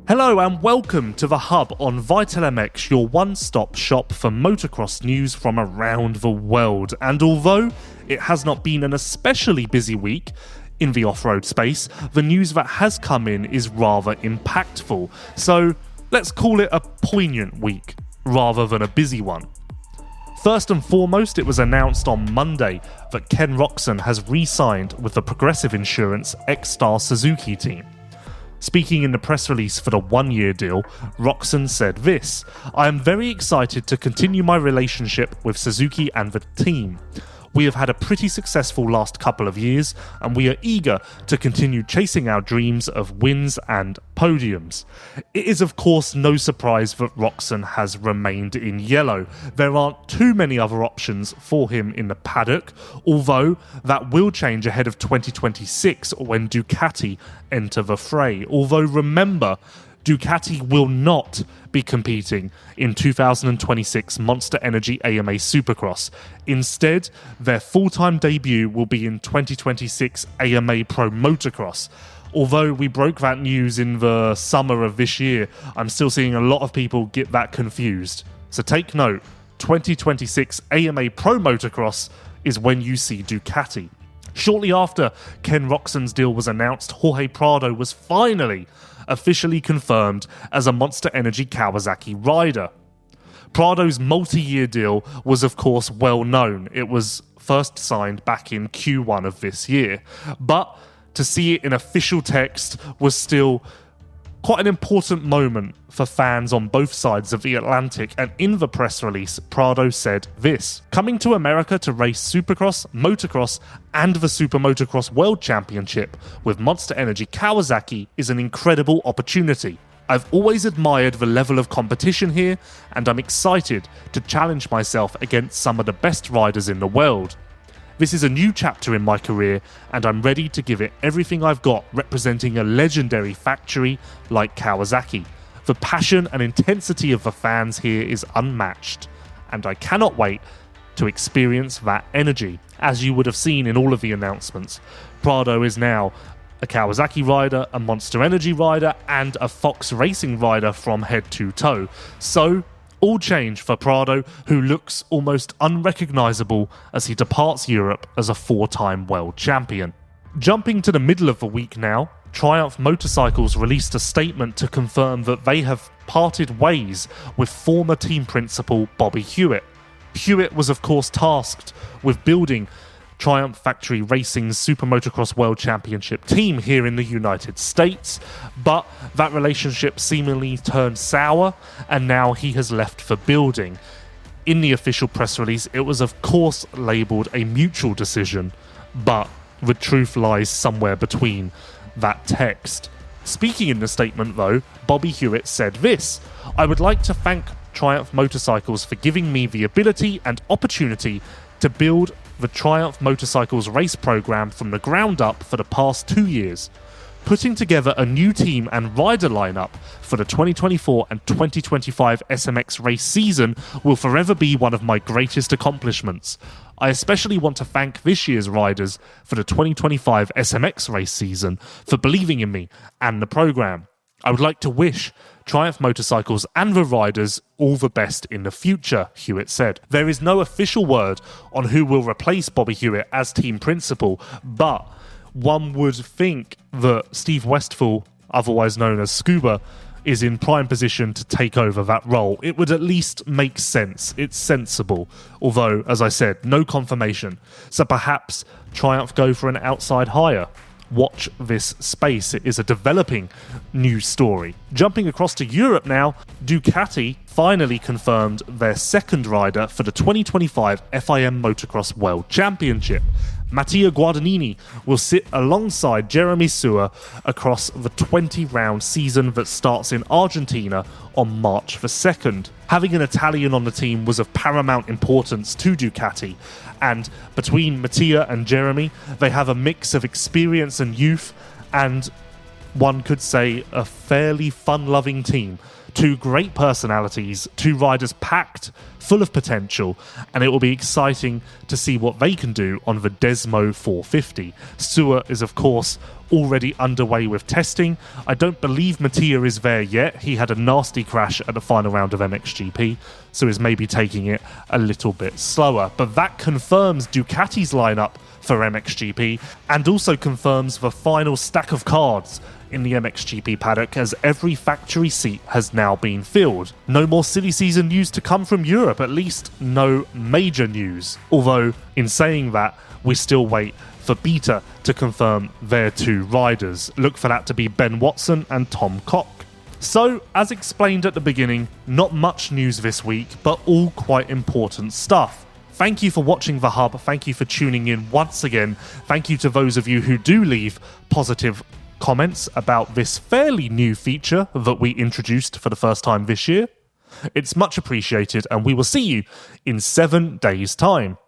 Hello and welcome to the Hub on VitalMX, your one-stop shop for motocross news from around the world. And although it has not been an especially busy week in the off-road space, the news that has come in is rather impactful. So let's call it a poignant week rather than a busy one. First and foremost, it was announced on Monday that Ken Roczen has re-signed with the Progressive Insurance X-Star Suzuki team. Speaking in the press release for the one-year deal, Roczen said this: "I am very excited to continue my relationship with Suzuki and the team. We have had a pretty successful last couple of years, and we are eager to continue chasing our dreams of wins and podiums." It is of course no surprise that Roczen has remained in yellow. There aren't too many other options for him in the paddock, although that will change ahead of 2026 when Ducati enter the fray. Although remember, Ducati will not be competing in 2026 Monster Energy AMA Supercross. Instead, their full-time debut will be in 2026 AMA Pro Motocross. Although we broke that news in the summer of this year, I'm still seeing a lot of people get that confused. So take note, 2026 AMA Pro Motocross is when you see Ducati. Shortly after Ken Roczen's deal was announced, Jorge Prado was finally officially confirmed as a Monster Energy Kawasaki rider. Prado's multi-year deal was of course well known. It was first signed back in Q1 of this year, but to see it in official text was still quite an important moment for fans on both sides of the Atlantic, and in the press release, Prado said this: "Coming to America to race Supercross, Motocross, and the SuperMotocross World Championship with Monster Energy Kawasaki is an incredible opportunity. I've always admired the level of competition here, and I'm excited to challenge myself against some of the best riders in the world. This is a new chapter in my career, and I'm ready to give it everything I've got representing a legendary factory like Kawasaki. The passion and intensity of the fans here is unmatched, and I cannot wait to experience that energy." As you would have seen in all of the announcements, Prado is now a Kawasaki rider, a Monster Energy rider, and a Fox Racing rider from head to toe. So, all change for Prado, who looks almost unrecognisable as he departs Europe as a four-time world champion. Jumping to the middle of the week now, Triumph Motorcycles released a statement to confirm that they have parted ways with former team principal Bobby Hewitt. Hewitt was of course tasked with building Triumph Factory Racing's SuperMotocross World Championship team here in the United States, but that relationship seemingly turned sour, and now he has left for building. In the official press release, it was of course labelled a mutual decision, but the truth lies somewhere between that text. Speaking in the statement though, Bobby Hewitt said this: "I would like to thank Triumph Motorcycles for giving me the ability and opportunity to build the Triumph Motorcycles race program from the ground up for the past 2 years. Putting together a new team and rider lineup for the 2024 and 2025 SMX race season will forever be one of my greatest accomplishments. I especially want to thank this year's riders for the 2025 SMX race season for believing in me and the program. I would like to wish Triumph Motorcycles and the riders all the best in the future," Hewitt said. There is no official word on who will replace Bobby Hewitt as team principal, but one would think that Steve Westphal, otherwise known as Scuba, is in prime position to take over that role. It would at least make sense. It's sensible. Although, as I said, no confirmation. So perhaps Triumph go for an outside hire. Watch this space. It is a developing news story. Jumping across to Europe now, Ducati finally confirmed their second rider for the 2025 FIM Motocross World Championship. Mattia Guadagnini will sit alongside Jeremy Sewer across the 20-round season that starts in Argentina on March the 2nd. Having an Italian on the team was of paramount importance to Ducati, and between Mattia and Jeremy, they have a mix of experience and youth, and one could say a fairly fun-loving team. Two great personalities, two riders packed full of potential, and it will be exciting to see what they can do on the Desmo 450. Sewer is, of course, already underway with testing. I don't believe Mattia is there yet. He had a nasty crash at the final round of MXGP, so is maybe taking it a little bit slower. But that confirms Ducati's lineup for MXGP, and also confirms the final stack of cards in the MXGP paddock, as every factory seat has now been filled. No more silly season news to come from Europe, at least no major news. Although, in saying that, we still wait for Beta to confirm their 2 riders. Look for that to be Ben Watson and Tom Cock. So, as explained at the beginning, not much news this week, but all quite important stuff. Thank you for watching The Hub. Thank you for tuning in once again. Thank you to those of you who do leave positive comments about this fairly new feature that we introduced for the first time this year. It's much appreciated, and we will see you in 7 days' time.